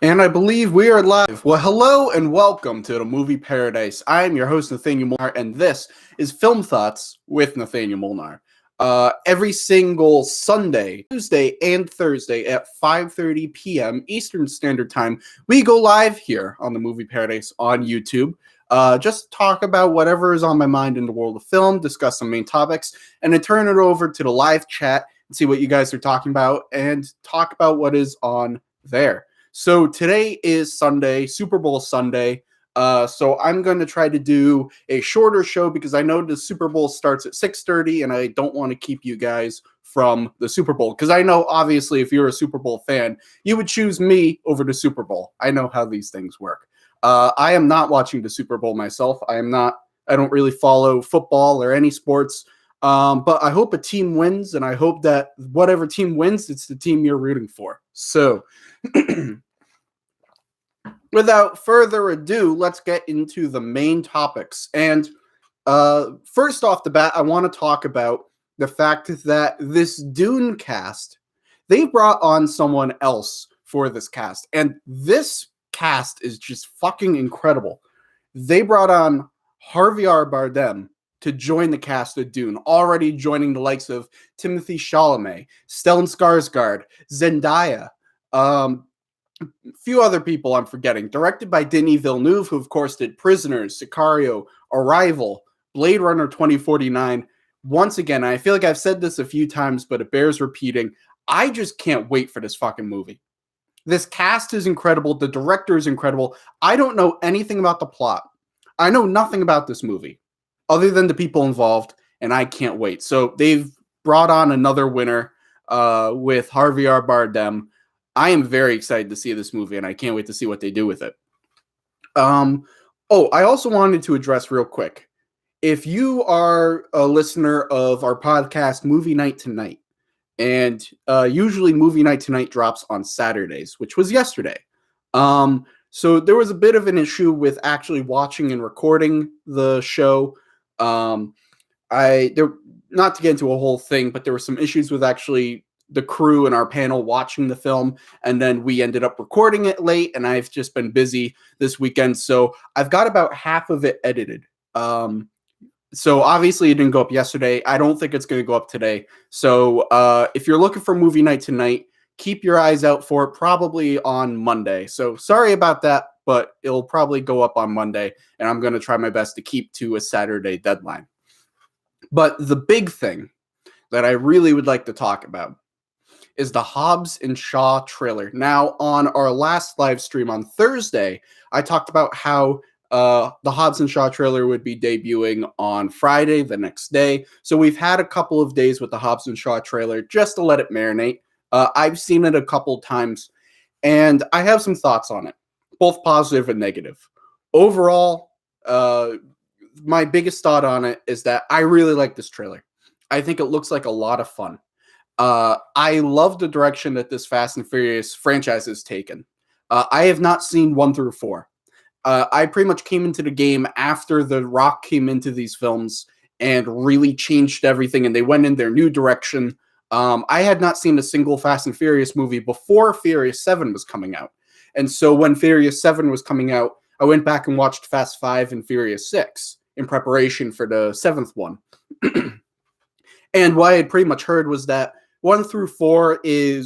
And I believe we are live. Well, hello and welcome to the Movie Paradise. I am your host, Nathaniel Molnar, and this is Film Thoughts with Nathaniel Molnar. Every single Sunday, Tuesday, and Thursday at 5:30 p.m. Eastern Standard Time, we go live here on the Movie Paradise on YouTube. Just talk about whatever is on my mind in the world of film, discuss some main topics, and then turn it over to the live chat and see what you guys are talking about and talk about what is on there. So today is Sunday, Super Bowl Sunday. So I'm going to try to do a shorter show because I know the Super Bowl starts at 6:30 and I don't want to keep you guys from the Super Bowl. Because I know, obviously, if you're a Super Bowl fan, you would choose me over the Super Bowl. I know how these things work. I am not watching the Super Bowl myself. I don't really follow football or any sports. But I hope a team wins, and I hope that whatever team wins, it's the team you're rooting for. So without further ado, let's get into the main topics. And first off the bat, I want to talk about the fact that this Dune cast, they brought on someone else for this cast. And this cast is just fucking incredible. They brought on Javier Bardem to join the cast of Dune, already joining the likes of Timothée Chalamet, Stellan Skarsgård, Zendaya, few other people I'm forgetting. Directed by Denis Villeneuve, who of course did Prisoners, Sicario, Arrival, Blade Runner 2049. Once again, I feel like I've said this a few times, but it bears repeating. I just can't wait for this fucking movie. This cast is incredible. The director is incredible. I don't know anything about the plot. I know nothing about this movie other than the people involved, and I can't wait. So they've brought on another winner with Javier Bardem. I am very excited to see this movie, and I can't wait to see what they do with it. I also wanted to address real quick. If you are a listener of our podcast, Movie Night Tonight, and usually Movie Night Tonight drops on Saturdays, which was yesterday. So there was a bit of an issue with actually watching and recording the show. Not to get into a whole thing, but there were some issues with actually the crew and our panel watching the film, and then we ended up recording it late, and I've just been busy this weekend, so I've got about half of it edited. So obviously it didn't go up yesterday. I don't think it's going to go up today. So if you're looking for Movie Night Tonight, keep your eyes out for it, probably on Monday. So sorry about that, but it'll probably go up on Monday, and I'm going to try my best to keep to a Saturday deadline. But the big thing that I really would like to talk about is the Hobbs and Shaw trailer. Now, on our last live stream on Thursday, I talked about how the Hobbs and Shaw trailer would be debuting on Friday, the next day. So we've had a couple of days with the Hobbs and Shaw trailer just to let it marinate. I've seen it a couple times, and I have some thoughts on it, both positive and negative. Overall, my biggest thought on it is that I really like this trailer. I think it looks like a lot of fun. I love the direction that this Fast and Furious franchise has taken. I have not seen 1 through 4. I pretty much came into the game after The Rock came into these films and really changed everything, and they went in their new direction. I had not seen a single Fast and Furious movie before Furious 7 was coming out. And so when Furious 7 was coming out, I went back and watched Fast 5 and Furious 6 in preparation for the 7th one. And what I had pretty much heard was that 1 through 4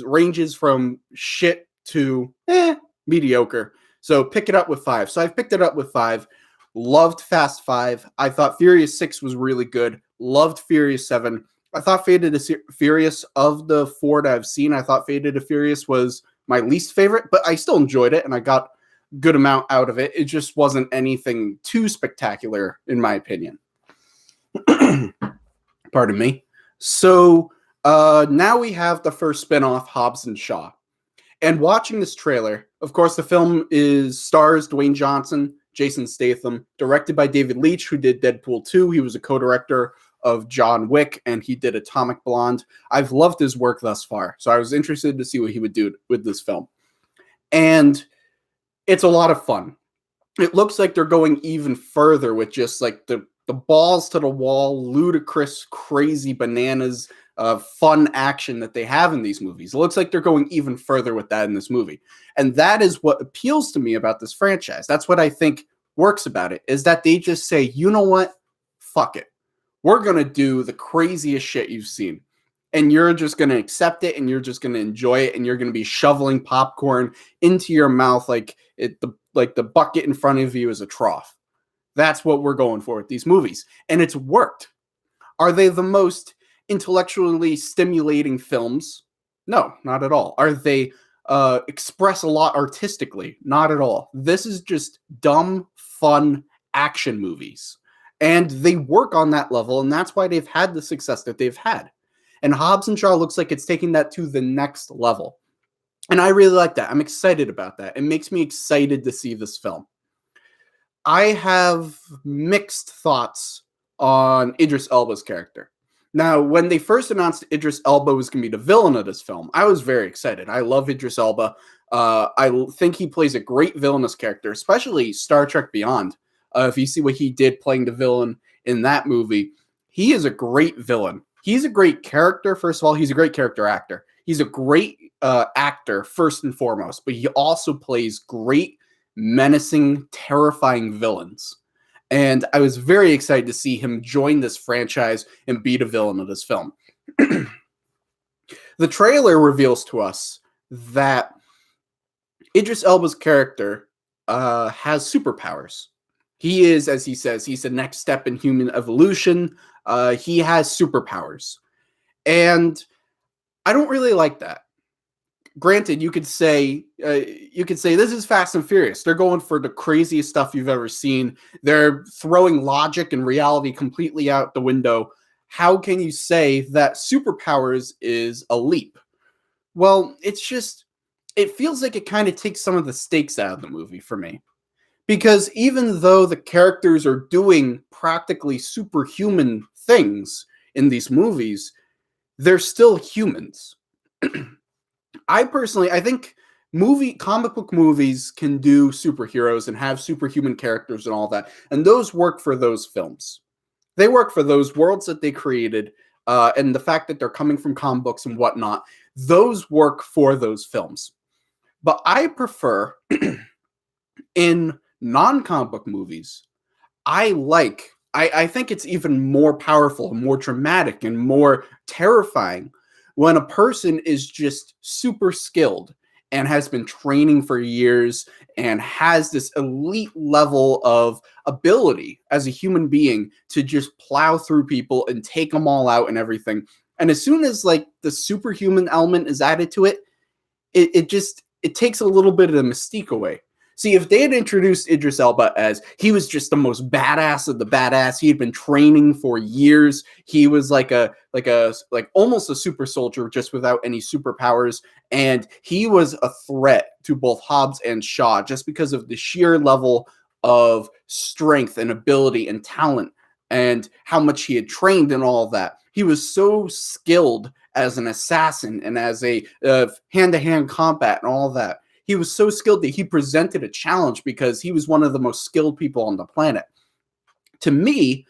ranges from shit to mediocre. So pick it up with 5. So I've picked it up with 5. Loved Fast 5. I thought Furious 6 was really good. Loved Furious 7. I thought Faded to Furious, of the 4 that I've seen, I thought Faded to Furious was my least favorite, but I still enjoyed it, and I got a good amount out of it. It just wasn't anything too spectacular, in my opinion. Pardon me. So now we have the first spinoff, Hobbs and Shaw. And watching this trailer, of course, the film stars Dwayne Johnson, Jason Statham, directed by David Leitch, who did Deadpool 2. He was a co-director of John Wick, and he did Atomic Blonde. I've loved his work thus far, so I was interested to see what he would do with this film. And it's a lot of fun. It looks like they're going even further with just like the balls to the wall, ludicrous, crazy bananas fun action that they have in these movies. It looks like they're going even further with that in this movie. And that is what appeals to me about this franchise. That's what I think works about it, is that they just say, you know what? Fuck it. We're going to do the craziest shit you've seen. And you're just going to accept it, and you're just going to enjoy it, and you're going to be shoveling popcorn into your mouth like the bucket in front of you is a trough. That's what we're going for with these movies. And it's worked. Are they the most intellectually stimulating films? No, not at all. Are they express a lot artistically? Not at all. This is just dumb, fun action movies. And they work on that level, and that's why they've had the success that they've had. And Hobbs and Shaw looks like it's taking that to the next level. And I really like that. I'm excited about that. It makes me excited to see this film. I have mixed thoughts on Idris Elba's character. Now, when they first announced Idris Elba was going to be the villain of this film, I was very excited. I love Idris Elba. I think he plays a great villainous character, especially Star Trek Beyond. If you see what he did playing the villain in that movie, he is a great villain. He's a great character, first of all. He's a great character actor. He's a great actor, first and foremost. But he also plays great, menacing, terrifying villains. And I was very excited to see him join this franchise and be the villain of this film. The trailer reveals to us that Idris Elba's character has superpowers. He is, as he says, he's the next step in human evolution. He has superpowers. And I don't really like that. Granted, you could say this is Fast and Furious. They're going for the craziest stuff you've ever seen. They're throwing logic and reality completely out the window. How can you say that superpowers is a leap? Well, it feels like it kind of takes some of the stakes out of the movie for me. Because even though the characters are doing practically superhuman things in these movies, they're still humans. I think comic book movies can do superheroes and have superhuman characters and all that. And those work for those films. They work for those worlds that they created, and the fact that they're coming from comic books and whatnot. Those work for those films. But I prefer in non-comic book movies, I think it's even more powerful, more dramatic, and more terrifying when a person is just super skilled and has been training for years and has this elite level of ability as a human being to just plow through people and take them all out and everything. And as soon as like the superhuman element is added to it, it takes a little bit of the mystique away. See, if they had introduced Idris Elba as he was just the most badass of the badass, he had been training for years. He was like almost a super soldier, just without any superpowers, and he was a threat to both Hobbs and Shaw just because of the sheer level of strength and ability and talent and how much he had trained and all of that. He was so skilled as an assassin and as a hand-to-hand combat and all of that. He was so skilled that he presented a challenge because he was one of the most skilled people on the planet. To me,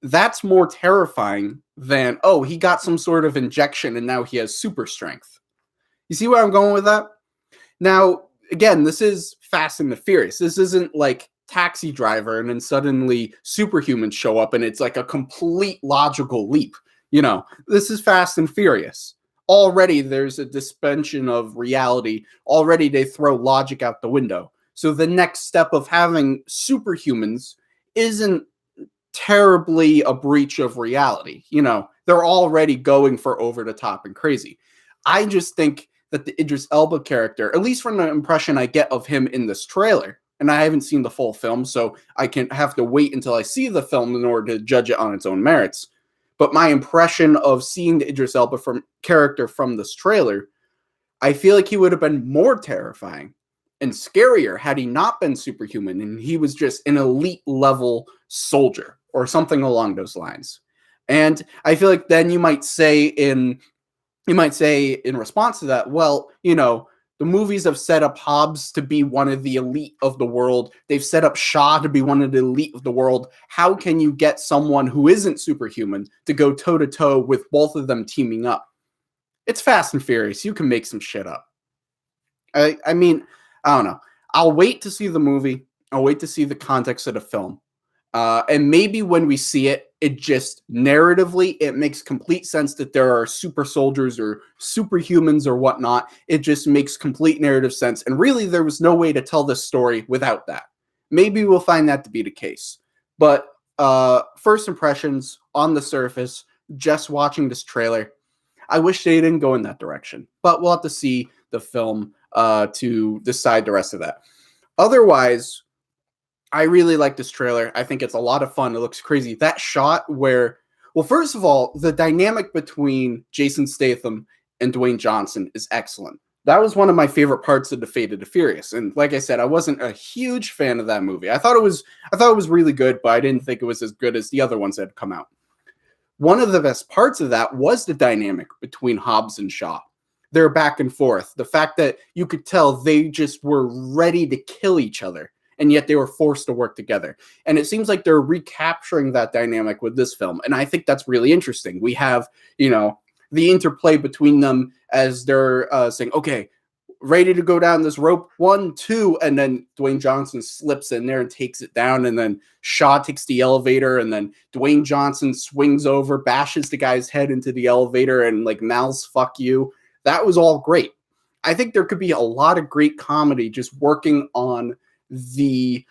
that's more terrifying than, oh, he got some sort of injection and now he has super strength. You see where I'm going with that? Now, again, this is Fast and the Furious. This isn't like Taxi Driver and then suddenly superhumans show up and it's like a complete logical leap. This is Fast and Furious. Already there's a suspension of reality. Already they throw logic out the window. So the next step of having superhumans isn't terribly a breach of reality. They're already going for over the top and crazy. I just think that the Idris Elba character, at least from the impression I get of him in this trailer, and I haven't seen the full film, so I can have to wait until I see the film in order to judge it on its own merits. But my impression of seeing the Idris Elba character from this trailer, I feel like he would have been more terrifying and scarier had he not been superhuman and he was just an elite level soldier or something along those lines. And I feel like then you might say in response to that, well, the The movies have set up Hobbs to be one of the elite of the world. They've set up Shaw to be one of the elite of the world. How can you get someone who isn't superhuman to go toe-to-toe with both of them teaming up? It's Fast and Furious. You can make some shit up. I mean, I don't know. I'll wait to see the movie. I'll wait to see the context of the film. And maybe when we see it, it just narratively, it makes complete sense that there are super soldiers or superhumans or whatnot. It just makes complete narrative sense. And really, there was no way to tell this story without that. Maybe we'll find that to be the case. But first impressions on the surface, just watching this trailer, I wish they didn't go in that direction. But we'll have to see the film to decide the rest of that. Otherwise, I really like this trailer. I think it's a lot of fun. It looks crazy. That shot where, well, first of all, the dynamic between Jason Statham and Dwayne Johnson is excellent. That was one of my favorite parts of The Fate of the Furious. And like I said, I wasn't a huge fan of that movie. I thought it was really good, but I didn't think it was as good as the other ones that had come out. One of the best parts of that was the dynamic between Hobbs and Shaw. Their back and forth. The fact that you could tell they just were ready to kill each other. And yet they were forced to work together. And it seems like they're recapturing that dynamic with this film. And I think that's really interesting. We have, the interplay between them as they're saying, okay, ready to go down this rope, 1, 2, and then Dwayne Johnson slips in there and takes it down. And then Shaw takes the elevator, and then Dwayne Johnson swings over, bashes the guy's head into the elevator and mouths, fuck you. That was all great. I think there could be a lot of great comedy just working on the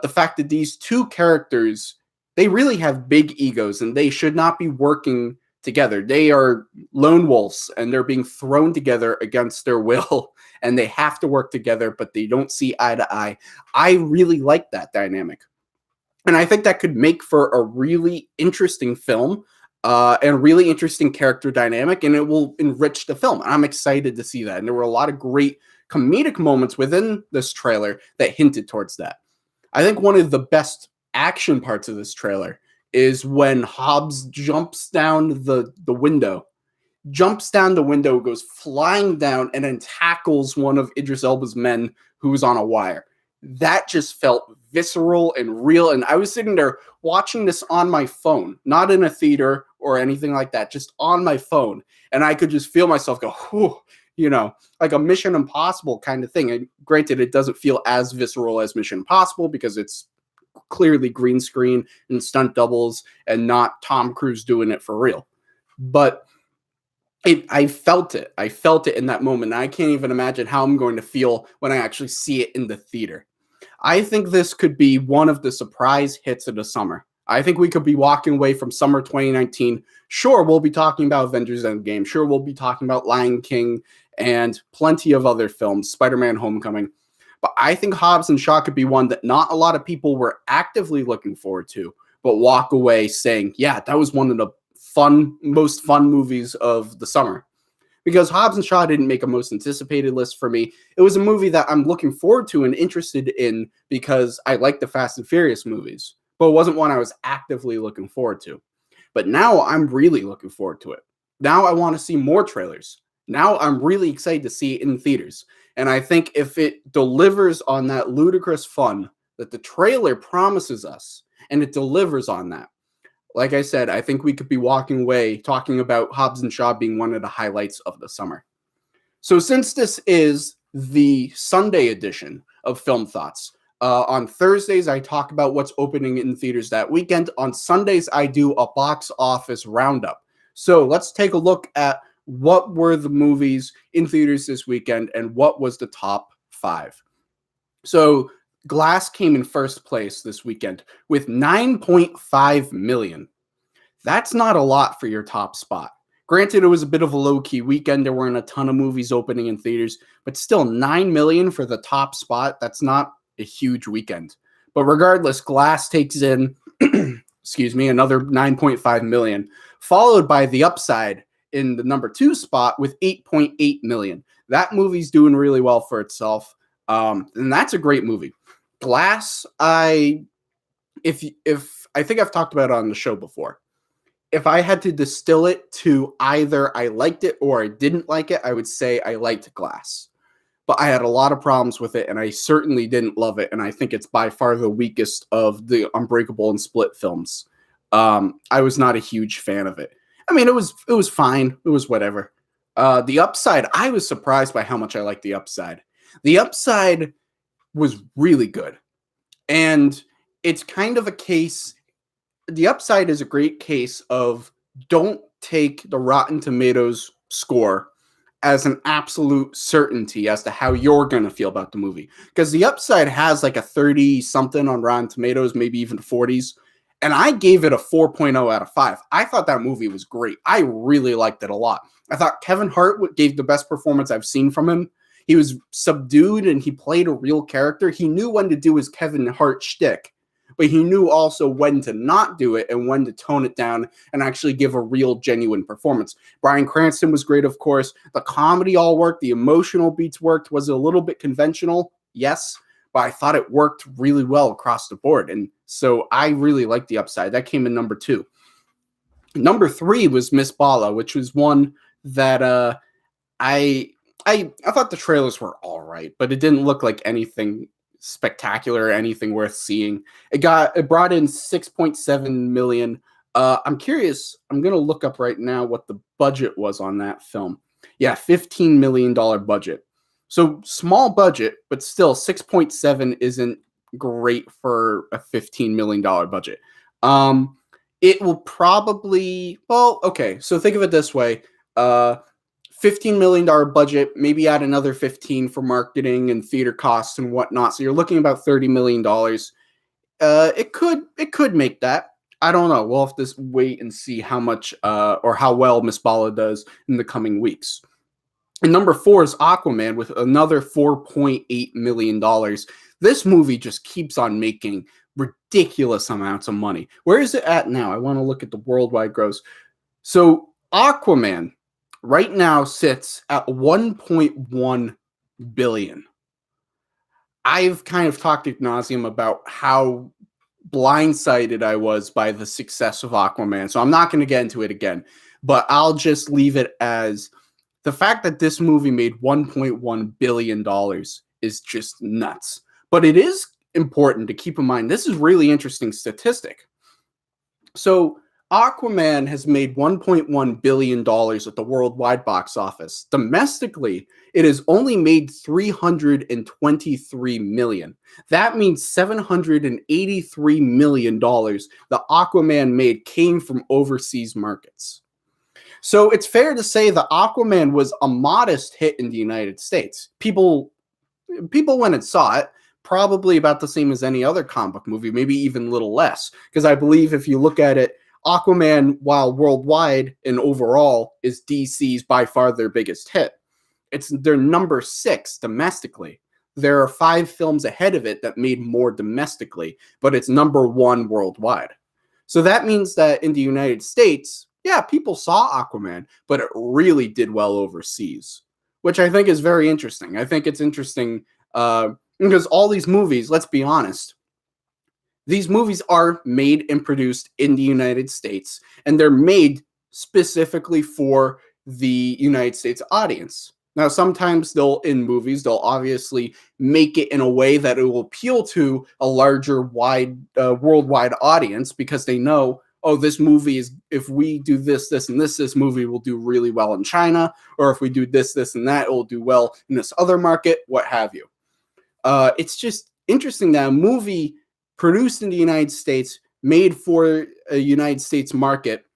fact that these two characters, they really have big egos and they should not be working together. They are lone wolves and they're being thrown together against their will and they have to work together, but they don't see eye to eye. I really like that dynamic. And I think that could make for a really interesting film and really interesting character dynamic, and it will enrich the film. I'm excited to see that. And there were a lot of great comedic moments within this trailer that hinted towards that. I think one of the best action parts of this trailer is when Hobbs jumps down the window, goes flying down, and then tackles one of Idris Elba's men who's on a wire. That just felt visceral and real. And I was sitting there watching this on my phone, not in a theater or anything like that, just on my phone. And I could just feel myself go, whew, like a Mission Impossible kind of thing. And granted, it doesn't feel as visceral as Mission Impossible because it's clearly green screen and stunt doubles and not Tom Cruise doing it for real. But I felt it. I felt it in that moment. And I can't even imagine how I'm going to feel when I actually see it in the theater. I think this could be one of the surprise hits of the summer. I think we could be walking away from summer 2019. Sure, we'll be talking about Avengers Endgame. Sure, we'll be talking about Lion King and plenty of other films, Spider-Man Homecoming. But I think Hobbs and Shaw could be one that not a lot of people were actively looking forward to, but walk away saying, yeah, that was one of the most fun movies of the summer. Because Hobbs and Shaw didn't make a most anticipated list for me. It was a movie that I'm looking forward to and interested in because I like the Fast and Furious movies, but it wasn't one I was actively looking forward to. But now I'm really looking forward to it. Now I want to see more trailers. Now I'm really excited to see it in theaters. And I think if it delivers on that ludicrous fun that the trailer promises us, and it delivers on that, like I said, I think we could be walking away talking about Hobbs and Shaw being one of the highlights of the summer. So since this is the Sunday edition of Film Thoughts, on Thursdays, I talk about what's opening in theaters that weekend. On Sundays, I do a box office roundup. So let's take a look at what were the movies in theaters this weekend and what was the top 5. So Glass came in first place this weekend with 9.5 million. That's not a lot for your top spot. Granted, it was a bit of a low-key weekend. There weren't a ton of movies opening in theaters, but still 9 million for the top spot. That's not a huge weekend. But regardless, Glass takes in, another 9.5 million, followed by The Upside in the number 2 spot with 8.8 million. That movie's doing really well for itself. And that's a great movie. Glass, I think I've talked about it on the show before. If I had to distill it to either I liked it or I didn't like it, I would say I liked Glass. but I had a lot of problems with it, and I certainly didn't love it. And I think it's by far the weakest of the Unbreakable and Split films. I was not a huge fan of it. I mean, it was fine. It was whatever. The Upside, I was surprised by how much I liked The Upside. The Upside was really good. And it's kind of a case, The Upside is a great case of don't take the Rotten Tomatoes score as an absolute certainty as to how you're going to feel about the movie. Because The Upside has like a 30 something on Rotten Tomatoes, maybe even 40s. And I gave it a 4.0 out of 5. I thought that movie was great. I really liked it a lot. I thought Kevin Hart gave the best performance I've seen from him. He was subdued and he played a real character. He knew when to do his Kevin Hart shtick, but he knew also when to not do it and when to tone it down and actually give a real, genuine performance. Bryan Cranston was great, of course. The comedy all worked. The emotional beats worked. Was it a little bit conventional? Yes, but I thought it worked really well across the board. And so I really liked The Upside. That came in number 2. Number 3 was Miss Bala, which was one that I thought the trailers were all right, but it didn't look like anything spectacular or anything worth seeing. It brought in 6.7 million. I'm curious. I'm gonna look up right now what the budget was on that film. Yeah, $15 million budget. So small budget, but still 6.7 isn't great for a $15 million budget. It will probably, well, okay. So think of it this way. $15 million budget, maybe add another 15 for marketing and theater costs and whatnot. So you're looking about $30 million. It could make that. I don't know. We'll have to wait and see how much or how well Miss Bala does in the coming weeks. And number 4 is Aquaman with another $4.8 million. This movie just keeps on making ridiculous amounts of money. Where is it at now? I want to look at the worldwide gross. So Aquaman right now sits at 1.1 billion. I've kind of talked ad nauseum about how blindsided I was by the success of Aquaman, so I'm not going to get into it again, but I'll just leave it as the fact that this movie made $1.1 billion is just nuts. But it is important to keep in mind, this is really interesting statistic. So Aquaman has made $1.1 billion at the worldwide box office. Domestically, it has only made $323 million. That means $783 million the Aquaman made came from overseas markets. So it's fair to say that Aquaman was a modest hit in the United States. People went and saw it, probably about the same as any other comic book movie, maybe even a little less. Because I believe if you look at it, Aquaman, while worldwide and overall, is DC's by far their biggest hit. It's their number 6 domestically. There are 5 films ahead of it that made more domestically, but it's number 1 worldwide. So that means that in the United States, yeah, people saw Aquaman, but it really did well overseas, which I think is very interesting. I think it's interesting because all these movies, let's be honest, these movies are made and produced in the United States, and they're made specifically for the United States audience. Now, sometimes they'll obviously make it in a way that it will appeal to a larger, worldwide audience because they know, oh, this movie is, if we do this, and this movie will do really well in China, or if we do this, and that, it will do well in this other market, what have you. It's just interesting that a movie produced in the United States, made for a United States market,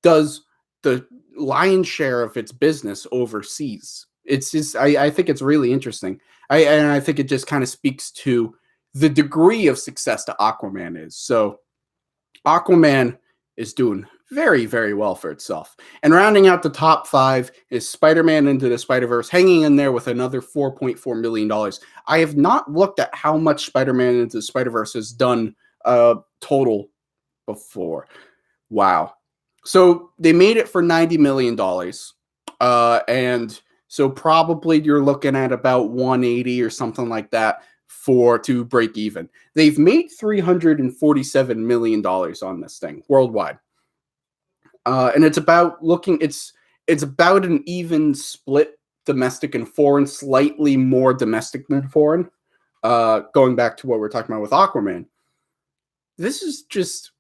does the lion's share of its business overseas. It's just, I think it's really interesting. And I think it just kind of speaks to the degree of success that Aquaman is. So Aquaman is doing very, very well for itself. And rounding out the top 5 is Spider-Man Into the Spider-Verse, hanging in there with another $4.4 million. I have not looked at how much Spider-Man Into the Spider-Verse has done total before. Wow. So they made it for $90 million. And so probably you're looking at about 180 or something like that to break even. They've made $347 million on this thing worldwide. And it's about an even split domestic and foreign, slightly more domestic than foreign. Going back to what we're talking about with Aquaman, this is just,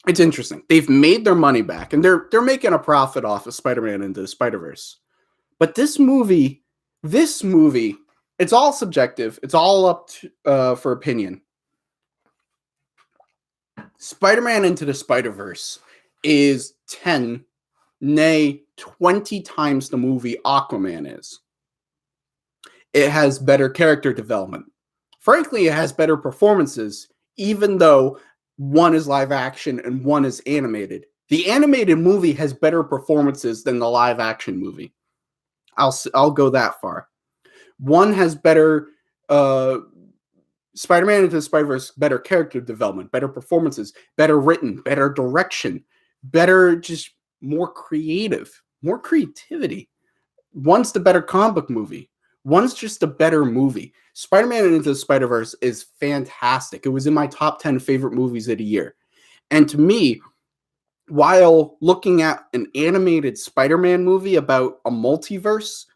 it's interesting. They've made their money back, and they're making a profit off of Spider-Man Into the Spider-Verse. But this movie, it's all subjective. It's all up to, for opinion. Spider-Man Into the Spider-Verse is 10, nay, 20 times the movie Aquaman is. It has better character development. Frankly, it has better performances, even though one is live action and one is animated. The animated movie has better performances than the live action movie. I'll go that far. One has better Spider-Man Into the Spider-Verse, better character development, better performances, better written, better direction, better, just more creative, more creativity. One's the better comic book movie. One's just a better movie. Spider-Man Into the Spider-Verse is fantastic. It was in my top 10 favorite movies of the year. And to me, while looking at an animated Spider-Man movie about a multiverse,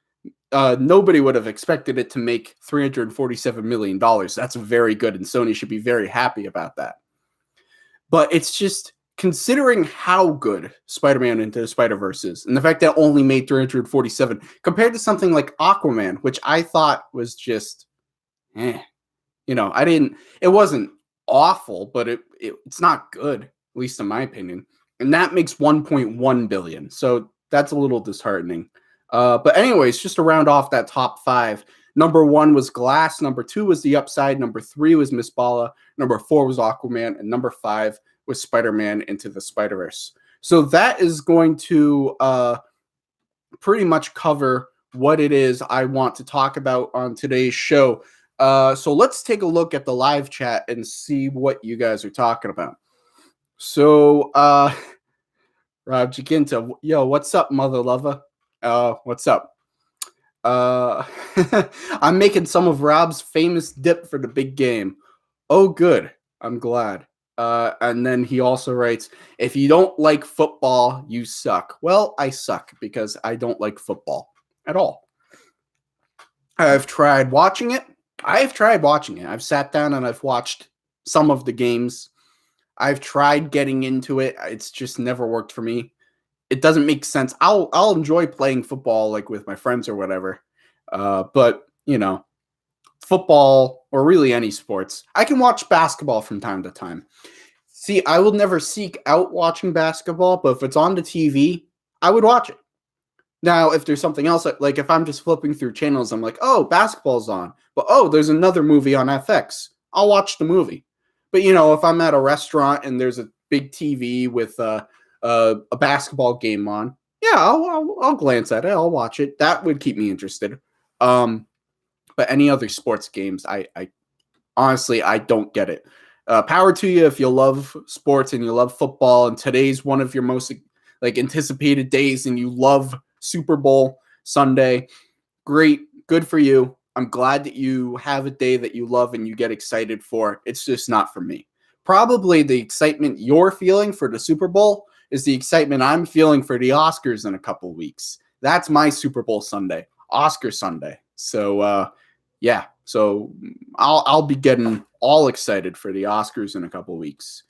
nobody would have expected it to make $347 million. That's very good, and Sony should be very happy about that. But it's just, considering how good Spider-Man Into the Spider-Verse is, and the fact that it only made 347, compared to something like Aquaman, which I thought was just, it wasn't awful, but it's not good, at least in my opinion. And that makes 1.1 billion. So that's a little disheartening. But anyways, just to round off that top 5, number 1 was Glass, number 2 was The Upside, number 3 was Miss Bala, number 4 was Aquaman, and number 5 was Spider-Man Into the Spider-Verse. So that is going to pretty much cover what it is I want to talk about on today's show. So let's take a look at the live chat and see what you guys are talking about. So, Rob Jacinta, yo, what's up, mother lover? What's up? I'm making some of Rob's famous dip for the big game. Oh, good. I'm glad. And then he also writes, if you don't like football, you suck. Well, I suck because I don't like football at all. I've tried watching it. I've sat down and I've watched some of the games. I've tried getting into it. It's just never worked for me. It doesn't make sense. I'll enjoy playing football like with my friends or whatever. But, football or really any sports. I can watch basketball from time to time. See, I will never seek out watching basketball, but if it's on the TV, I would watch it. Now, if there's something else, like if I'm just flipping through channels, I'm like, oh, basketball's on. But, oh, there's another movie on FX. I'll watch the movie. But, if I'm at a restaurant and there's a big TV with a basketball game on, yeah, I'll glance at it. I'll watch it. That would keep me interested. But any other sports games, I honestly, I don't get it. Power to you if you love sports and you love football, and today's one of your most anticipated days, and you love Super Bowl Sunday. Great, good for you. I'm glad that you have a day that you love and you get excited for. It's just not for me. Probably the excitement you're feeling for the Super Bowl is the excitement I'm feeling for the Oscars in a couple weeks. That's my Super Bowl Sunday, Oscar Sunday. So, yeah. So I'll be getting all excited for the Oscars in a couple weeks.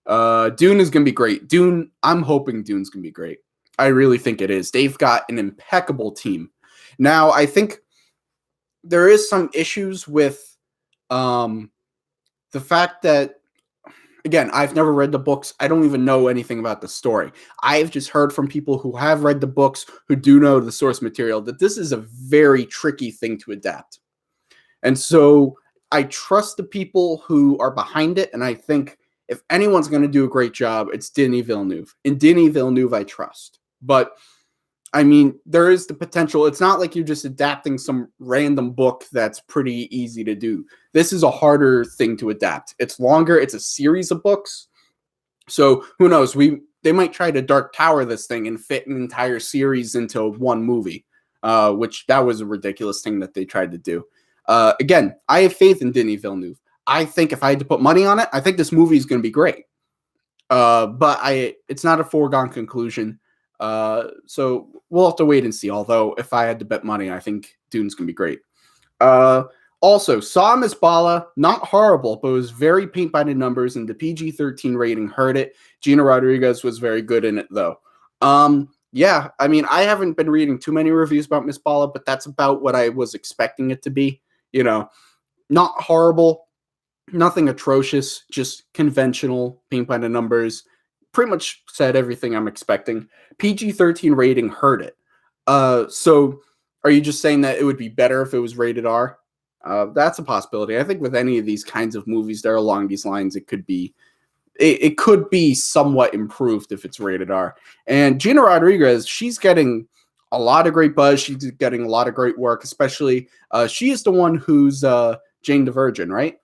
Dune is going to be great. Dune, I'm hoping Dune's going to be great. I really think it is. They've got an impeccable team. Now, I think there is some issues with the fact that, again, I've never read the books. I don't even know anything about the story. I've just heard from people who have read the books, who do know the source material, that this is a very tricky thing to adapt. And so I trust the people who are behind it, and I think if anyone's going to do a great job, it's Denis Villeneuve. And Denis Villeneuve, I trust. But, I mean, there is the potential. It's not like you're just adapting some random book that's pretty easy to do. This is a harder thing to adapt. It's longer. It's a series of books. So, who knows? They might try to Dark Tower this thing and fit an entire series into one movie, which that was a ridiculous thing that they tried to do. Again, I have faith in Denis Villeneuve. I think if I had to put money on it, I think this movie is going to be great. But it's not a foregone conclusion. So we'll have to wait and see. Although if I had to bet money, I think Dune's gonna be great. Uh, Also, saw Miss Bala, not horrible, but it was very paint by the numbers, and the PG-13 rating hurt it. Gina Rodriguez was very good in it, though. Yeah, I mean, I haven't been reading too many reviews about Miss Bala, but that's about what I was expecting it to be. You know, not horrible, nothing atrocious, just conventional paint by the numbers. Pretty much said everything I'm expecting. PG-13 rating hurt it. So are you just saying that it would be better if it was rated R? That's a possibility. I think with any of these kinds of movies that are along these lines, it could be somewhat improved if it's rated R. And Gina Rodriguez, she's getting a lot of great buzz. She's getting a lot of great work, especially she is the one who's Jane the Virgin, right?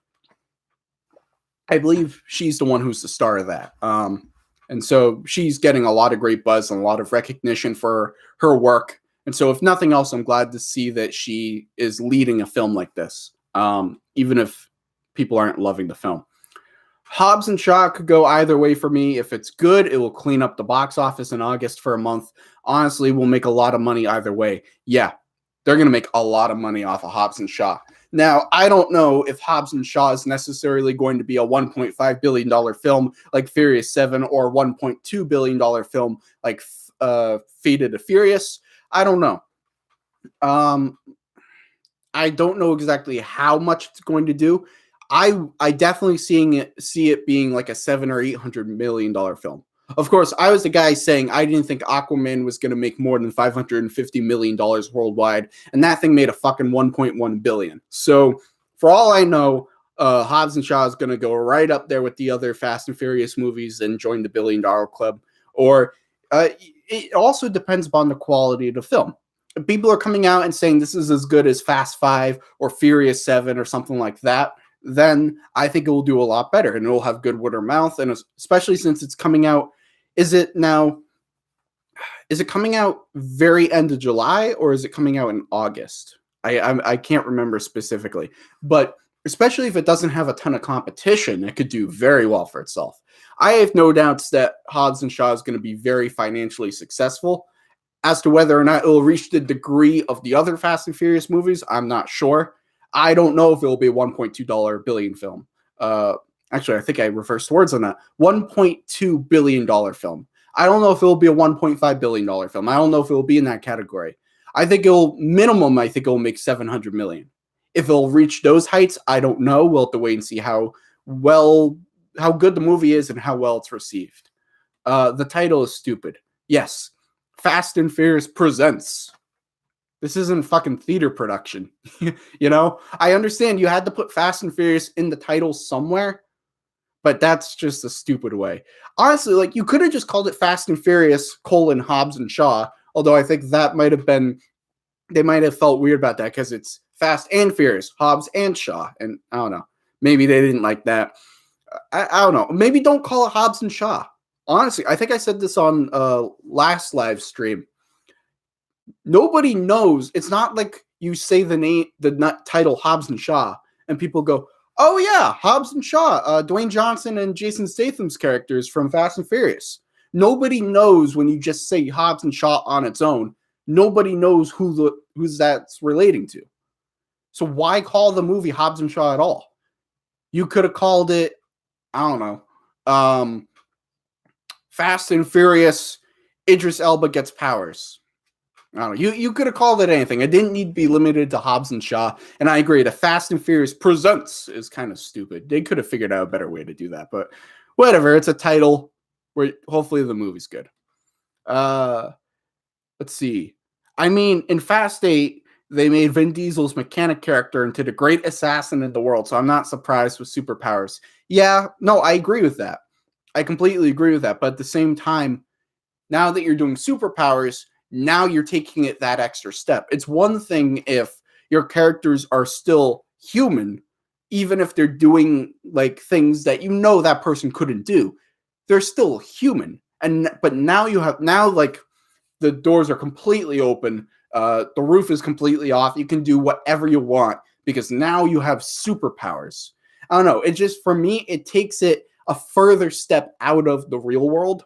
I believe she's the one who's the star of that. And so she's getting a lot of great buzz and a lot of recognition for her work. And so if nothing else, I'm glad to see that she is leading a film like this, even if people aren't loving the film. Hobbs and Shaw could go either way for me. If it's good, it will clean up the box office in August for a month. Honestly, we'll make a lot of money either way. Yeah, they're going to make a lot of money off of Hobbs and Shaw. Now, I don't know if Hobbs and Shaw is necessarily going to be a $1.5 billion film like Furious 7 or $1.2 billion film like Fate of the Furious. I don't know. I don't know exactly how much it's going to do. I definitely see it being like a $700 or $800 million film. Of course, I was the guy saying I didn't think Aquaman was going to make more than $550 million worldwide, and that thing made a fucking $1.1 billion. So, for all I know, Hobbs and Shaw is going to go right up there with the other Fast and Furious movies and join the $1 billion club. Or it also depends upon the quality of the film. If people are coming out and saying this is as good as Fast 5 or Furious 7 or something like that, then I think it will do a lot better and it will have good word of mouth. And especially since it's coming out, is it coming out very end of July or is it coming out in August? I can't remember specifically, but especially if it doesn't have a ton of competition, it could do very well for itself. I have no doubts that Hobbs and Shaw is going to be very financially successful. As to whether or not it will reach the degree of the other Fast and Furious movies, I'm not sure. I don't know if it will be a $1.2 billion film. Actually, I think I reversed words on that. $1.2 billion film. I don't know if it will be a $1.5 billion film. I don't know if it will be in that category. I think it will make $700 million. If it will reach those heights, I don't know. We'll have to wait and see how good the movie is and how well it's received. The title is stupid. Yes, Fast and Furious presents. This isn't fucking theater production. You know, I understand you had to put Fast and Furious in the title somewhere, but that's just a stupid way. Honestly, like you could have just called it Fast and Furious: Hobbs and Shaw. Although I think that might have been, they might have felt weird about that because it's Fast and Furious, Hobbs and Shaw, and I don't know. Maybe they didn't like that. I don't know. Maybe don't call it Hobbs and Shaw. Honestly, I think I said this on last live stream. Nobody knows. It's not like you say the title Hobbs and Shaw, and people go, "Oh yeah, Hobbs and Shaw, Dwayne Johnson and Jason Statham's characters from Fast and Furious." Nobody knows when you just say Hobbs and Shaw on its own. Nobody knows who's that's relating to. So why call the movie Hobbs and Shaw at all? You could have called it, I don't know, Fast and Furious, Idris Elba gets powers. I don't know. You could have called it anything. It didn't need to be limited to Hobbs and Shaw. And I agree, the Fast and Furious presents is kind of stupid. They could have figured out a better way to do that. But whatever, it's a title where hopefully the movie's good. Let's see. I mean, in Fast 8, they made Vin Diesel's mechanic character into the great assassin in the world, so I'm not surprised with Superpowers. Yeah, no, I agree with that. I completely agree with that. But at the same time, now that you're doing Superpowers, now you're taking it that extra step. It's one thing if your characters are still human, even if they're doing like things that you know that person couldn't do. They're still human. But now like the doors are completely open. The roof is completely off. You can do whatever you want because now you have superpowers. I don't know. It just, for me, it takes it a further step out of the real world.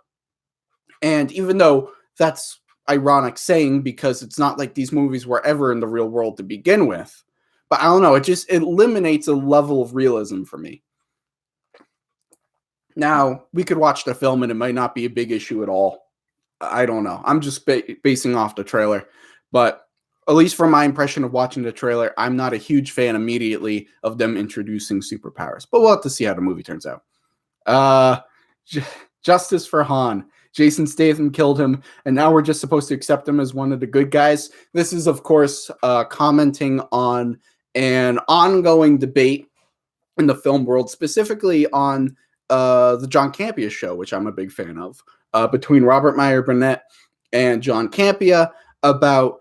And even though that's ironic saying because it's not like these movies were ever in the real world to begin with. But I don't know, it eliminates a level of realism for me. Now, we could watch the film and it might not be a big issue at all. I don't know. I'm just basing off the trailer. But at least from my impression of watching the trailer, I'm not a huge fan immediately of them introducing superpowers. But we'll have to see how the movie turns out. Justice for Han. Jason Statham killed him, and now we're just supposed to accept him as one of the good guys. This is, of course, commenting on an ongoing debate in the film world, specifically on the John Campea show, which I'm a big fan of, between Robert Meyer Burnett and John Campea about,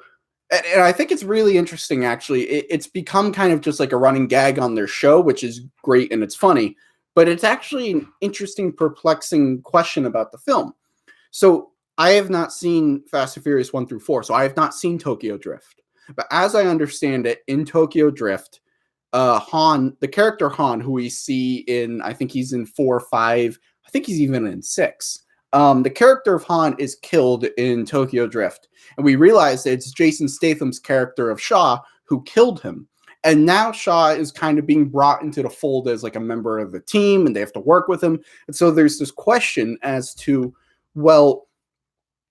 and I think it's really interesting, actually. It's become kind of just like a running gag on their show, which is great and it's funny, but it's actually an interesting, perplexing question about the film. So I have not seen Fast and Furious 1 through 4, so I have not seen Tokyo Drift. But as I understand it, in Tokyo Drift, Han, the character Han, who we see in, I think he's in 4, 5, I think he's even in 6. The character of Han is killed in Tokyo Drift. And we realize that it's Jason Statham's character of Shaw who killed him. And now Shaw is kind of being brought into the fold as like a member of the team, and they have to work with him. And so there's this question as to, well,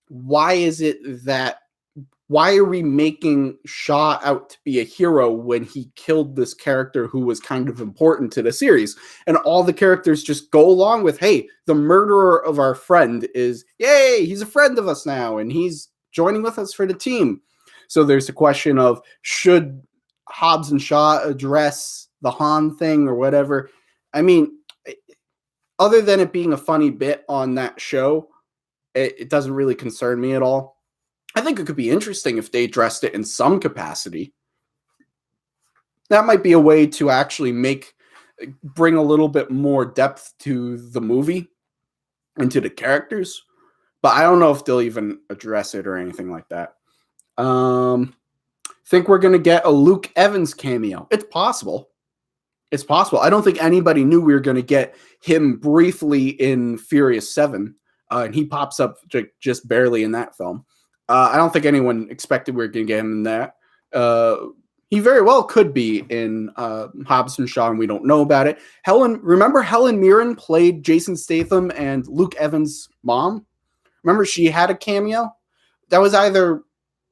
why are we making Shaw out to be a hero when he killed this character who was kind of important to the series? And all the characters just go along with, hey, the murderer of our friend is, yay, he's a friend of us now, and he's joining with us for the team. So there's a question of, should Hobbs and Shaw address the Han thing or whatever? I mean, other than it being a funny bit on that show, it doesn't really concern me at all. I think it could be interesting if they addressed it in some capacity. That might be a way to actually bring a little bit more depth to the movie and to the characters. But I don't know if they'll even address it or anything like that. Think we're going to get a Luke Evans cameo. It's possible. It's possible. I don't think anybody knew we were going to get him briefly in Furious 7. And he pops up just barely in that film. I don't think anyone expected we were going to get him in that. He very well could be in Hobbs and Shaw, and we don't know about it. Remember Helen Mirren played Jason Statham and Luke Evans' mom? Remember she had a cameo? That was either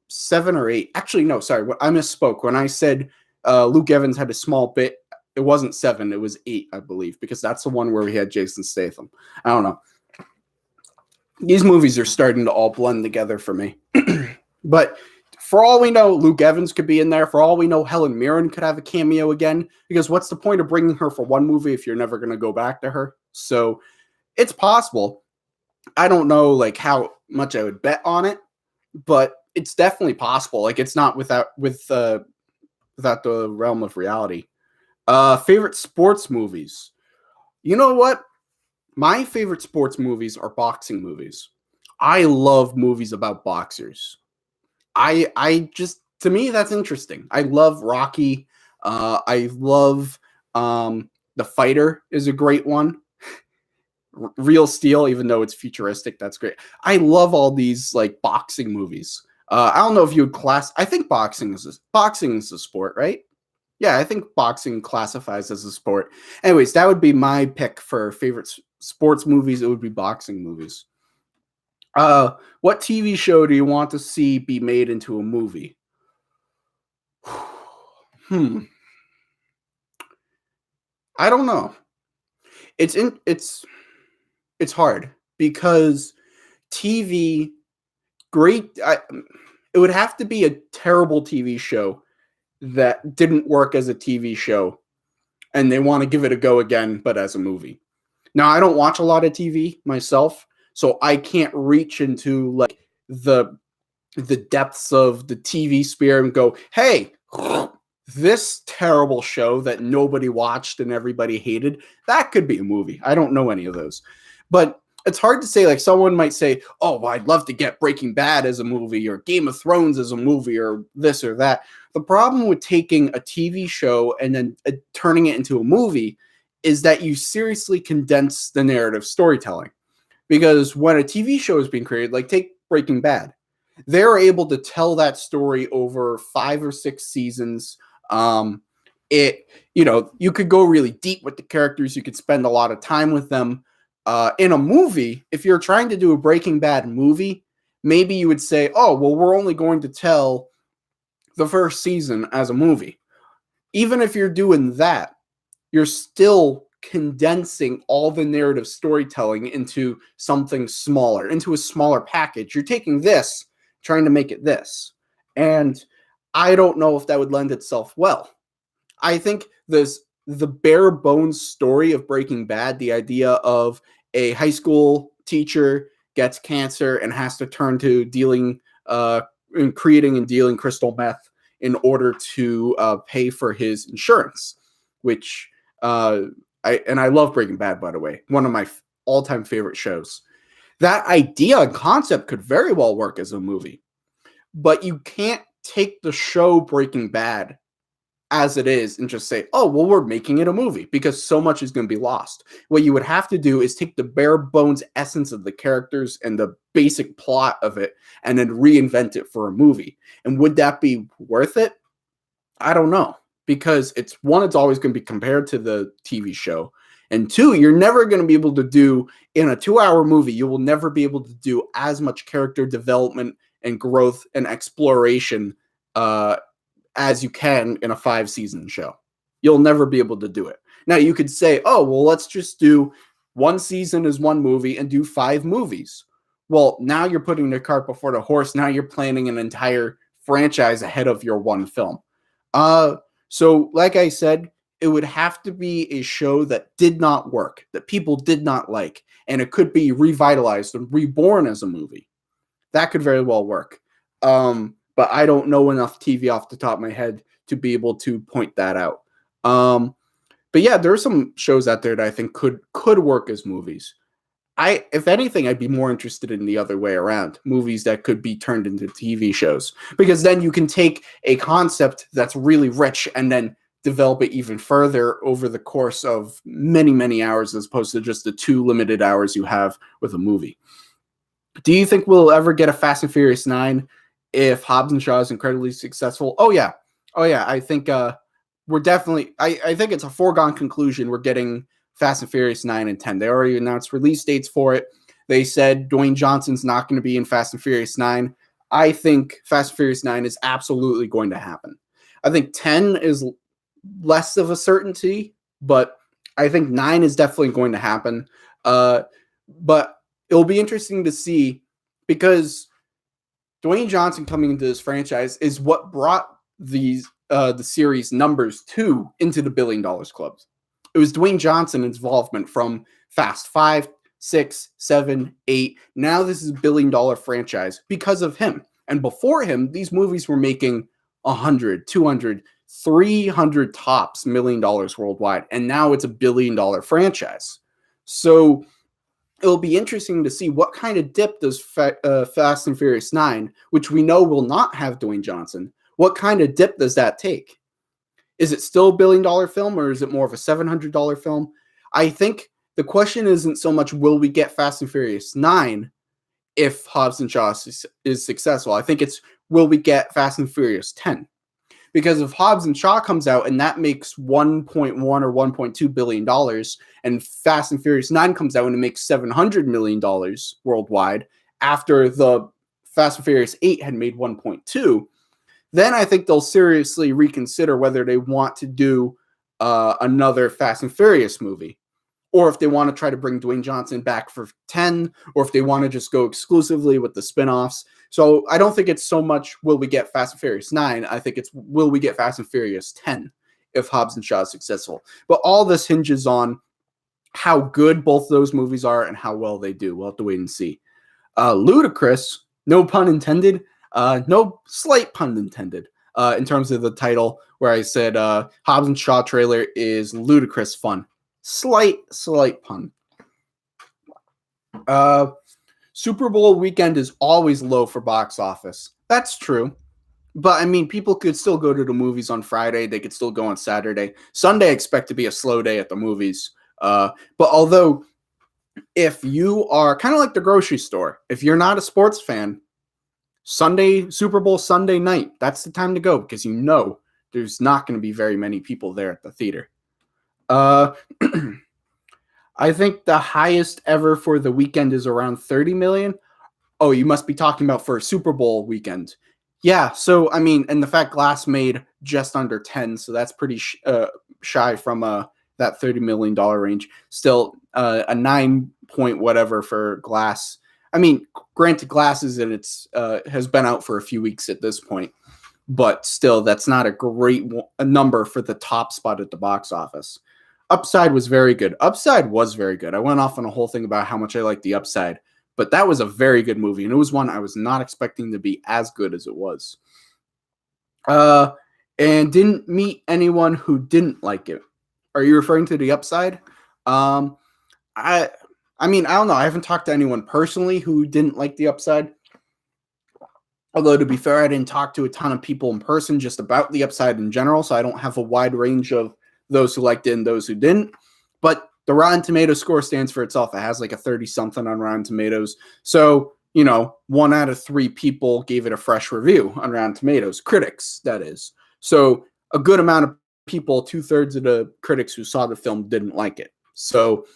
7 or 8. Actually, no, sorry. I misspoke. When I said Luke Evans had a small bit, it wasn't 7. It was 8, I believe, because that's the one where we had Jason Statham. I don't know. These movies are starting to all blend together for me. But for all we know, Luke Evans could be in there. For all we know, Helen Mirren could have a cameo again. Because what's the point of bringing her for one movie if you're never going to go back to her? So it's possible. I don't know like how much I would bet on it, but it's definitely possible. Like it's not without the realm of reality. Favorite sports movies. You know what? My favorite sports movies are boxing movies. I love movies about boxers. To me, that's interesting. I love Rocky. I love The Fighter is a great one. Real Steel, even though it's futuristic, that's great. I love all these like boxing movies. I don't know if you would I think boxing is a sport, right? Yeah, I think boxing classifies as a sport. Anyways, that would be my pick for favorite sports movies. It would be boxing movies. What TV show do you want to see be made into a movie? I don't know. It's hard because TV, it would have to be a terrible TV show that didn't work as a TV show and they want to give it a go again, but as a movie. Now, I don't watch a lot of TV myself, so I can't reach into like the depths of the TV sphere and go, hey, this terrible show that nobody watched and everybody hated, that could be a movie. I don't know any of those. But it's hard to say, like someone might say, oh, well, I'd love to get Breaking Bad as a movie or Game of Thrones as a movie or this or that. The problem with taking a TV show and then turning it into a movie is that you seriously condense the narrative storytelling. Because when a TV show is being created, like take Breaking Bad. They're able to tell that story over 5 or 6 seasons. You could go really deep with the characters. You could spend a lot of time with them. In a movie, if you're trying to do a Breaking Bad movie, maybe you would say, oh, well, we're only going to tell the first season as a movie. Even if you're doing that, you're still condensing all the narrative storytelling into something smaller, into a smaller package. You're taking this, trying to make it this. And I don't know if that would lend itself well. I think the bare bones story of Breaking Bad, the idea of a high school teacher gets cancer and has to turn to creating and dealing crystal meth in order to pay for his insurance, which I love Breaking Bad, by the way, one of my all-time favorite shows. That idea and concept could very well work as a movie, but you can't take the show Breaking Bad as it is and just say, oh, well, we're making it a movie, because so much is going to be lost. What you would have to do is take the bare bones essence of the characters and the basic plot of it and then reinvent it for a movie. And would that be worth it? I don't know, because it's always going to be compared to the TV show. And 2, you're never going to be able to do, in a 2-hour movie, you will never be able to do as much character development and growth and exploration as you can in a 5-season show. You'll never be able to do it. Now, you could say, oh, well, let's just do 1 season as 1 movie and do 5 movies. Well, now you're putting the cart before the horse. Now you're planning an entire franchise ahead of your 1 film. So, like I said, it would have to be a show that did not work, that people did not like, and it could be revitalized and reborn as a movie. That could very well work. But I don't know enough TV off the top of my head to be able to point that out. But yeah, there are some shows out there that I think could work as movies. If anything, I'd be more interested in the other way around, movies that could be turned into TV shows, because then you can take a concept that's really rich and then develop it even further over the course of many, many hours, as opposed to just the 2 limited hours you have with a movie. Do you think we'll ever get a Fast and Furious 9 if Hobbs and Shaw is incredibly successful? Oh yeah. I think we're definitely. I think it's a foregone conclusion. We're getting Fast and Furious 9 and 10. They already announced release dates for it. They said Dwayne Johnson's not going to be in Fast and Furious 9. I think Fast and Furious 9 is absolutely going to happen. I think 10 is less of a certainty, but I think 9 is definitely going to happen. But it'll be interesting to see, because Dwayne Johnson coming into this franchise is what brought the series numbers 2 into the $1 billion club. It was Dwayne Johnson's involvement from Fast 5, 6, 7, 8. Now this is a $1 billion franchise because of him. And before him, these movies were making 100, 200, 300 tops $1 million worldwide. And now it's a $1 billion franchise. So it'll be interesting to see what kind of dip does Fast and Furious 9, which we know will not have Dwayne Johnson, what kind of dip does that take? Is it still a $1 billion film, or is it more of a $700 film? I think the question isn't so much will we get Fast and Furious 9 if Hobbs and Shaw is successful. I think it's will we get Fast and Furious 10? Because if Hobbs and Shaw comes out and that makes $1.1 or $1.2 billion, and Fast and Furious 9 comes out and it makes $700 million worldwide after the Fast and Furious 8 had made 1.2, then I think they'll seriously reconsider whether they want to do another Fast and Furious movie, or if they want to try to bring Dwayne Johnson back for 10, or if they want to just go exclusively with the spinoffs. So I don't think it's so much will we get Fast and Furious 9. I think it's will we get Fast and Furious 10 if Hobbs and Shaw is successful. But all this hinges on how good both those movies are and how well they do. We'll have to wait and see. Ludicrous, no pun intended. No slight pun intended in terms of the title, where I said Hobbs and Shaw trailer is ludicrous fun. Slight pun. Super Bowl weekend is always low for box office. That's true. But, I mean, people could still go to the movies on Friday. They could still go on Saturday. Sunday, I expect to be a slow day at the movies. But although if you are kind of like the grocery store, if you're not a sports fan, Super Bowl Sunday night, that's the time to go because you know there's not going to be very many people there at the theater. Uh, I think the highest ever for the weekend is around 30 million. Oh, you must be talking about for a Super Bowl weekend. Yeah, so I mean, and the fact Glass made just under 10, so that's pretty shy from that $30 million range. Still, a 9 point whatever for Glass. I mean, granted, Glass is in its has been out for a few weeks at this point, but still, that's not a great number for the top spot at the box office. Upside was very good. Upside was very good. I went off on a whole thing about how much I liked the Upside, but that was a very good movie, and it was one I was not expecting to be as good as it was. And didn't meet anyone who didn't like it. Are you referring to the Upside? I mean, I don't know. I haven't talked to anyone personally who didn't like the Upside. Although, to be fair, I didn't talk to a ton of people in person just about the Upside in general, so I don't have a wide range of those who liked it and those who didn't. But the Rotten Tomatoes score stands for itself. It has like a 30-something on Rotten Tomatoes. So, 1 out of 3 people gave it a fresh review on Rotten Tomatoes. Critics, that is. So a good amount of people, 2/3 of the critics who saw the film didn't like it. So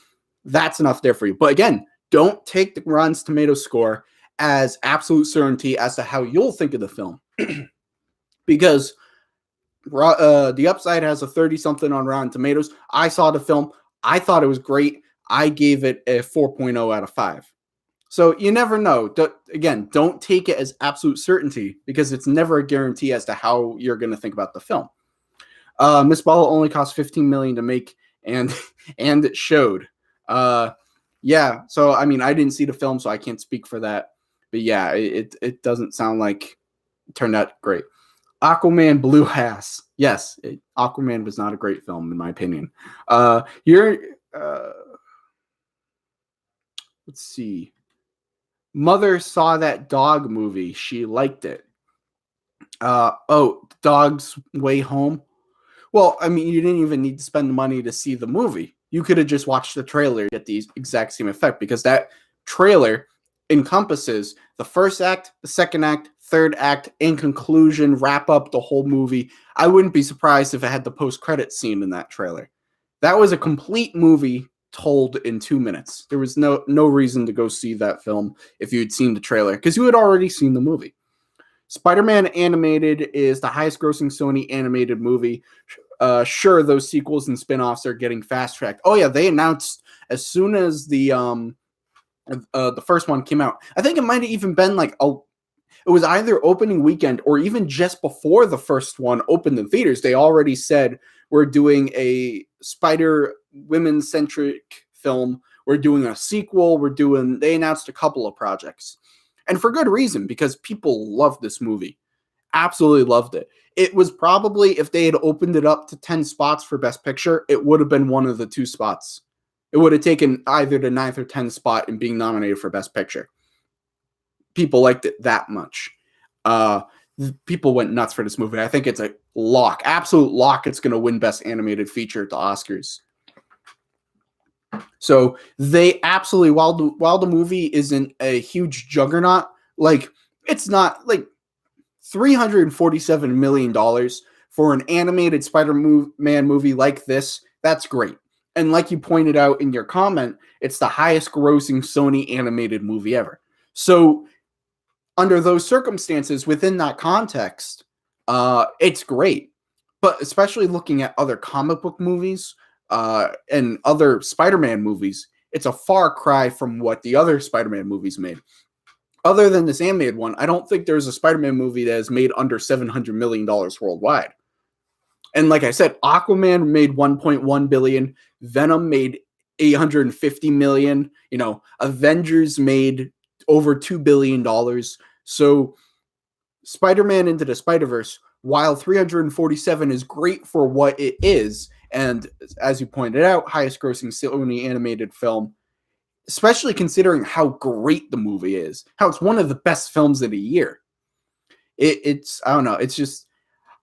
that's enough there for you. But again, don't take the Rotten Tomatoes score as absolute certainty as to how you'll think of the film. Because the Upside has a 30-something on Rotten Tomatoes. I saw the film. I thought it was great. I gave it a 4.0 out of 5. So you never know. Again, don't take it as absolute certainty because it's never a guarantee as to how you're going to think about the film. Miss Bala only cost $15 million to make, and it showed. Yeah. So I mean, I didn't see the film, so I can't speak for that. But yeah, it doesn't sound like it turned out great. Aquaman blew ass. Yes, Aquaman was not a great film in my opinion. Let's see. Mother saw that dog movie. She liked it. Dog's Way Home. Well, I mean, you didn't even need to spend the money to see the movie. You could have just watched the trailer to get the exact same effect because that trailer encompasses the first act, the second act, third act, and conclusion, wrap up the whole movie. I wouldn't be surprised if it had the post-credit scene in that trailer. That was a complete movie told in 2 minutes. There was no reason to go see that film if you had seen the trailer because you had already seen the movie. Spider-Man Animated is the highest grossing Sony animated movie. Sure, those sequels and spin-offs are getting fast-tracked. Oh yeah, they announced as soon as the first one came out. I think it might have even been like it was either opening weekend or even just before the first one opened in theaters. They already said we're doing a Spider women-centric film. We're doing a sequel. They announced a couple of projects. And for good reason, because people loved this movie. Absolutely loved it. It was probably, if they had opened it up to 10 spots for Best Picture, it would have been one of the 2 spots. It would have taken either the 9th or 10th spot in being nominated for Best Picture. People liked it that much. People went nuts for this movie. I think it's a lock, absolute lock. It's going to win Best Animated Feature at the Oscars. So they absolutely, while the movie isn't a huge juggernaut, like it's not like $347 million for an animated Spider-Man movie like this. That's great. And like you pointed out in your comment, it's the highest grossing Sony animated movie ever. So under those circumstances, within that context, it's great. But especially looking at other comic book movies and other Spider-Man movies, it's a far cry from what the other Spider-Man movies made. Other than this animated one, I don't think there's a Spider-Man movie that has made under $700 million worldwide. And like I said, Aquaman made $1.1 billion. Venom made $850 million. Avengers made over $2 billion. So Spider-Man Into the Spider-Verse, while 347 is great for what it is, and as you pointed out, highest grossing Sony animated film, especially considering how great the movie is, how it's one of the best films of the year. It's I don't know. It's just,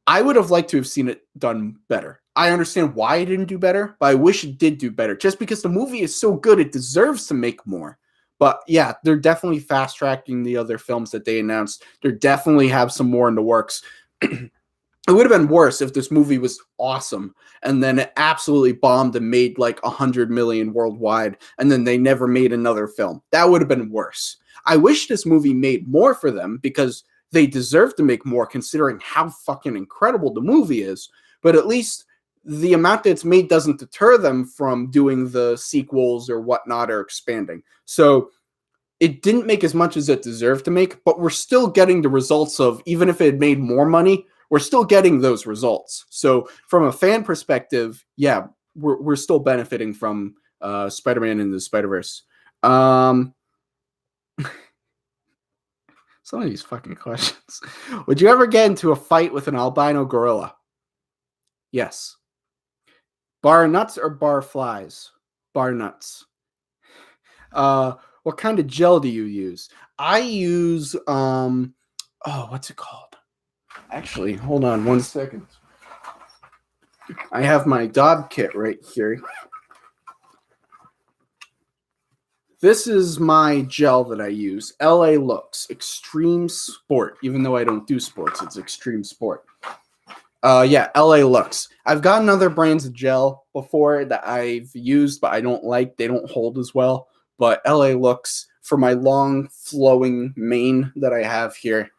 I would have liked to have seen it done better. I understand why it didn't do better, but I wish it did do better. Just because the movie is so good, it deserves to make more. But yeah, they're definitely fast tracking the other films that they announced. They definitely have some more in the works. It would have been worse if this movie was awesome and then it absolutely bombed and made like 100 million worldwide, and then they never made another film. That would have been worse. I wish this movie made more for them because they deserve to make more considering how fucking incredible the movie is. But at least the amount that it's made doesn't deter them from doing the sequels or whatnot or expanding. So it didn't make as much as it deserved to make, but we're still getting the results of, even if it had made more money, we're still getting those results. So from a fan perspective, yeah, we're still benefiting from Spider-Man into the Spider-Verse. Some of these fucking questions. Would you ever get into a fight with an albino gorilla? Yes. Bar nuts or bar flies? Bar nuts. What kind of gel do you use? I use what's it called? Actually, hold on 1 second. I have my Dobb kit right here. This is my gel that I use. LA Looks Extreme Sport. Even though I don't do sports, it's Extreme Sport. Yeah, LA Looks. I've gotten other brands of gel before that I've used, but I don't like. They don't hold as well. But LA Looks, for my long flowing mane that I have here,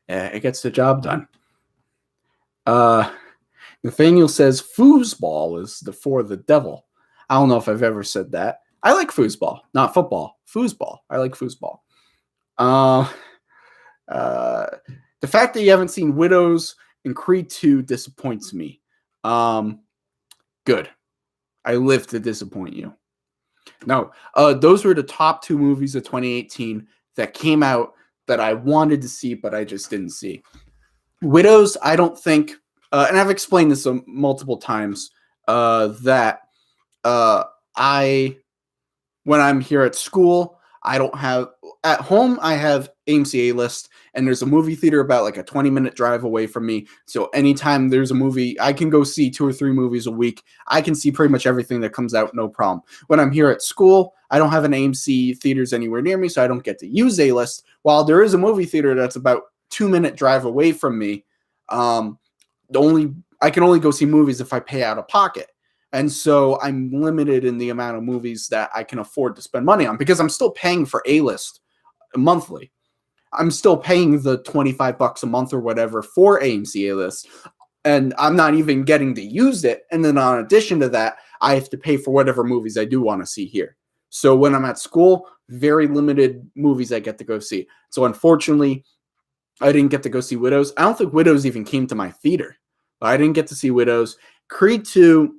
it gets the job done. Nathaniel says foosball is for the devil. I don't know if I've ever said that. I like foosball, not football. Foosball. I like foosball. The fact that you haven't seen Widows and Creed 2 disappoints me. Good. I live to disappoint you. No, those were the top 2 movies of 2018 that came out that I wanted to see, but I just didn't see. Widows, I don't think, and I've explained this multiple times, that when I'm here at school, I don't have, at home, I have AMC A-List, and there's a movie theater about like a 20-minute drive away from me. So anytime there's a movie, I can go see 2 or 3 movies a week. I can see pretty much everything that comes out, no problem. When I'm here at school, I don't have an AMC theaters anywhere near me, so I don't get to use A-List. While there is a movie theater that's about 2-minute drive away from me, I can only go see movies if I pay out of pocket. And so I'm limited in the amount of movies that I can afford to spend money on because I'm still paying for A-List monthly. I'm still paying the $25 a month or whatever for AMC A-List, and I'm not even getting to use it. And then in addition to that, I have to pay for whatever movies I do want to see here. So when I'm at school, very limited movies I get to go see. So unfortunately, I didn't get to go see Widows. I don't think Widows even came to my theater. I didn't get to see Widows. Creed 2,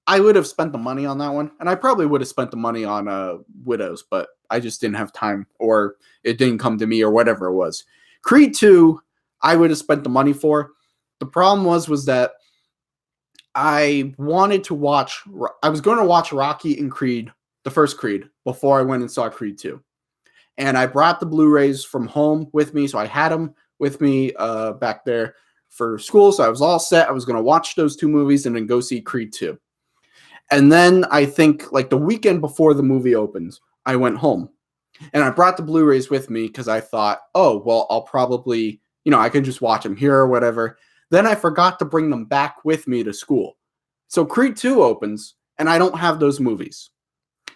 I would have spent the money on that one, and I probably would have spent the money on Widows, but I just didn't have time, or it didn't come to me, or whatever it was. Creed 2, I would have spent the money for. The problem was that I wanted to watch, I was going to watch Rocky and Creed, the first Creed, before I went and saw Creed 2. And I brought the Blu-rays from home with me, so I had them with me back there for school, so I was all set. I was going to watch those 2 movies and then go see Creed 2. And then I think like the weekend before the movie opens, I went home and I brought the Blu-rays with me because I thought, oh, well, I'll probably, I can just watch them here or whatever. Then I forgot to bring them back with me to school. So Creed 2 opens and I don't have those movies.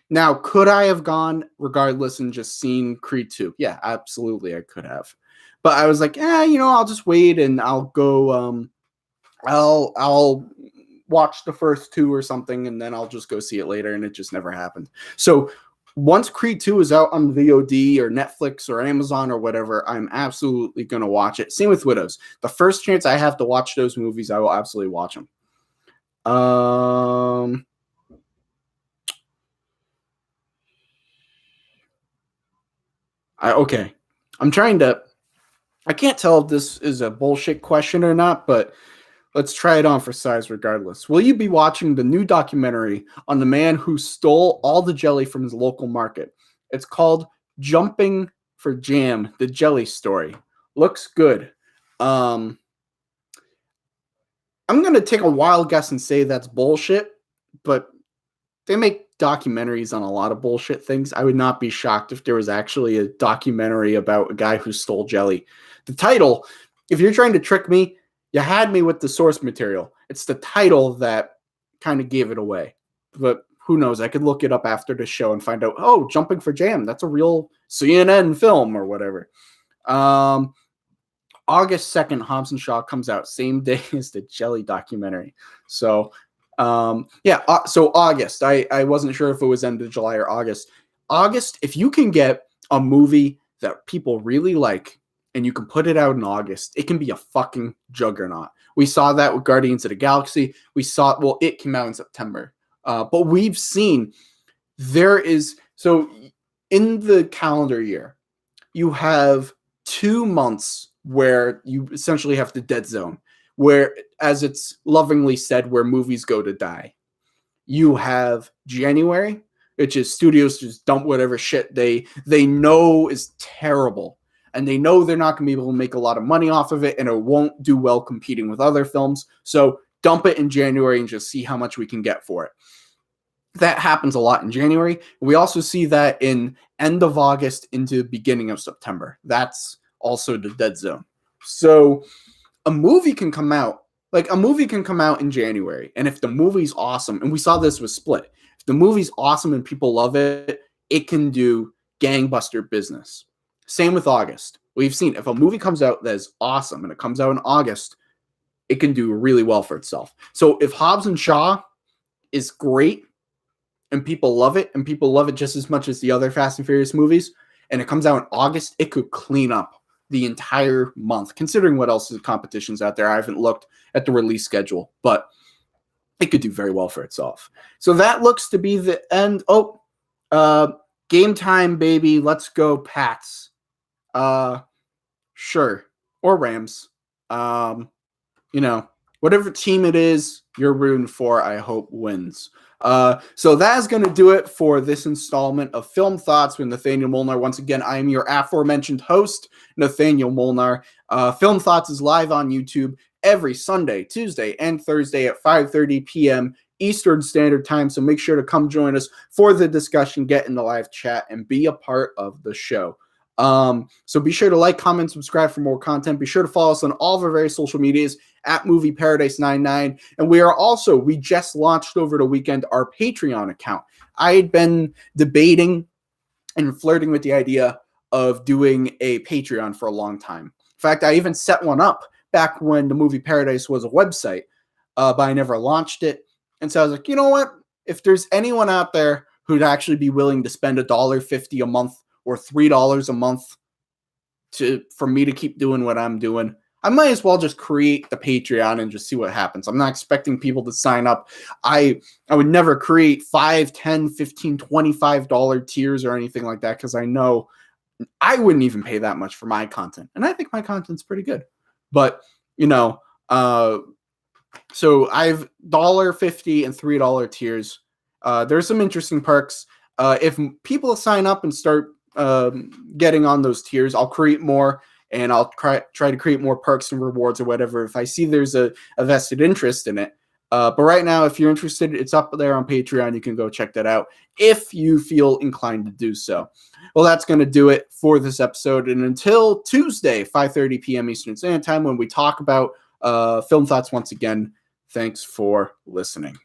Now, could I have gone regardless and just seen Creed 2? Yeah, absolutely, I could have. But I was like, I'll just wait and I'll go, I'll watch the first 2 or something, and then I'll just go see it later, and it just never happened. So once Creed 2 is out on VOD or Netflix or Amazon or whatever, I'm absolutely going to watch it. Same with Widows. The first chance I have to watch those movies, I will absolutely watch them. Okay. I can't tell if this is a bullshit question or not, but let's try it on for size regardless. Will you be watching the new documentary on the man who stole all the jelly from his local market? It's called Jumping for Jam, the Jelly Story. Looks good. I'm going to take a wild guess and say that's bullshit, but they make documentaries on a lot of bullshit things. I would not be shocked if there was actually a documentary about a guy who stole jelly. The title, if you're trying to trick me, you had me with the source material. It's the title that kind of gave it away. But who knows? I could look it up after the show and find out, oh, Jumping for Jam, that's a real CNN film or whatever. August 2nd, Hobbs and Shaw comes out, same day as the Jelly documentary. So, so August. I wasn't sure if it was end of July or August. August, if you can get a movie that people really like and you can put it out in August, it can be a fucking juggernaut. We saw that with Guardians of the Galaxy. It came out in September. But we've seen so in the calendar year, you have 2 months where you essentially have the dead zone, where, as it's lovingly said, where movies go to die. You have January, which is studios just dump whatever shit they know is terrible, and they know they're not going to be able to make a lot of money off of it, and it won't do well competing with other films. So dump it in January and just see how much we can get for it. That happens a lot in January. We also see that in end of August into beginning of September. That's also the dead zone. So a movie can come out in January, and if the movie's awesome, and we saw this with Split, if the movie's awesome and people love it, it can do gangbuster business. Same with August. We've seen if a movie comes out that is awesome and it comes out in August, it can do really well for itself. So if Hobbs and Shaw is great and people love it, and people love it just as much as the other Fast and Furious movies, and it comes out in August, it could clean up the entire month, considering what else is competitions out there. I haven't looked at the release schedule, but it could do very well for itself. So that looks to be the end. Game time, baby. Let's go Pats. Sure. Or Rams. Whatever team it is you're rooting for, I hope wins. So that is going to do it for this installment of Film Thoughts with Nathaniel Molnar. Once again, I am your aforementioned host, Nathaniel Molnar. Film Thoughts is live on YouTube every Sunday, Tuesday, and Thursday at 5:30 p.m. Eastern Standard Time. So make sure to come join us for the discussion, get in the live chat, and be a part of the show. So be sure to like, comment, subscribe for more content. Be sure to follow us on all of our various social medias at Movie Paradise 99. And we just launched over the weekend our Patreon account. I had been debating and flirting with the idea of doing a Patreon for a long time. In fact, I even set one up back when the Movie Paradise was a website, but I never launched it. And so I was like, you know what? If there's anyone out there who'd actually be willing to spend $1.50 a month or $3 a month for me to keep doing what I'm doing, I might as well just create the Patreon and just see what happens. I'm not expecting people to sign up. I would never create $5, $10, $15, $25 tiers or anything like that, because I know I wouldn't even pay that much for my content. And I think my content's pretty good. But, so I've $1.50 and $3 tiers. There's some interesting perks. If people sign up and start getting on those tiers, I'll create more, and I'll try to create more perks and rewards or whatever if I see there's a vested interest in it. But right now, if you're interested, it's up there on Patreon. You can go check that out if you feel inclined to do so. Well, that's going to do it for this episode. And until Tuesday, 5:30 p.m. Eastern Standard Time, when we talk about Film Thoughts once again, thanks for listening.